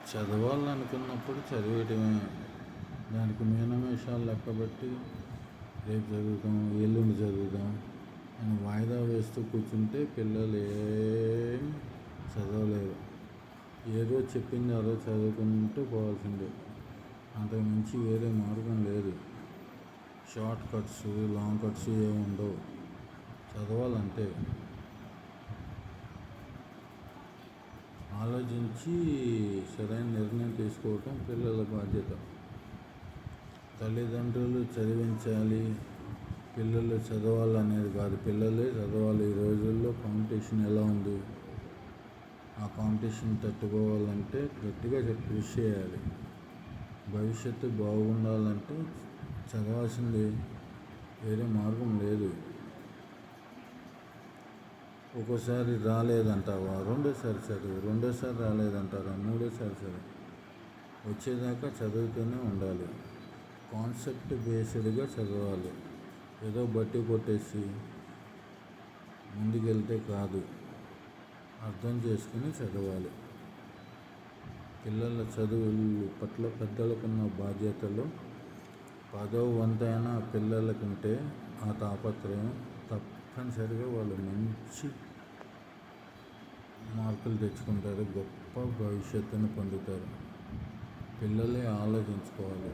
చదవాలనుకున్నప్పుడు చదివేయటమే. దానికి మీనమేషాలు లెక్కబెట్టి రేపు చదువుదాం, ఎల్లుండి చదువుదాం అని వాయిదా వేస్తూ కూర్చుంటే పిల్లలు ఏం చదవలేరు. ఏదో చెప్పింది అదో చదువుకుంటూ పోవాల్సిందే. అంతకుమించి వేరే మార్గం లేదు. షార్ట్ కట్స్, లాంగ్ కట్స్ ఏమి ఉండవు. చదవాలంటే ఆలోచించి సరైన నిర్ణయం తీసుకోవటం పిల్లల బాధ్యత. తల్లిదండ్రులు చదివించాలి, పిల్లలు చదవాలనేది కాదు, పిల్లలే చదవాలి. ఈ రోజుల్లో కాంపిటీషన్ ఎలా ఉంది? ఆ కాంపిటీషన్ తట్టుకోవాలంటే గట్టిగా కృషి చేయాలి. భవిష్యత్తు బాగుండాలంటే చదవాల్సిందే, వేరే మార్గం లేదు. ఒక్కోసారి రాలేదంటావా, రెండోసారి చదువు, రెండోసారి రాలేదంటారా, మూడోసారి చదువు, వచ్చేదాకా చదువుతూనే ఉండాలి. కాన్సెప్ట్ బేస్డ్గా చదవాలి. ఏదో బట్టి కొట్టేసి ముందుకెళ్తే కాదు, అర్థం చేసుకుని చదవాలి. పిల్లల చదువుల పట్ల పెద్దలకున్న బాధ్యతలు 10వ వంతైనా పిల్లలకుంటే ఆ తాపత్రయం తప్పనిసరిగా వాళ్ళు మంచి మార్కులు తెచ్చుకుంటారు, గొప్ప భవిష్యత్తును పొందుతారు. పిల్లలే ఆలోచించుకోవాలి.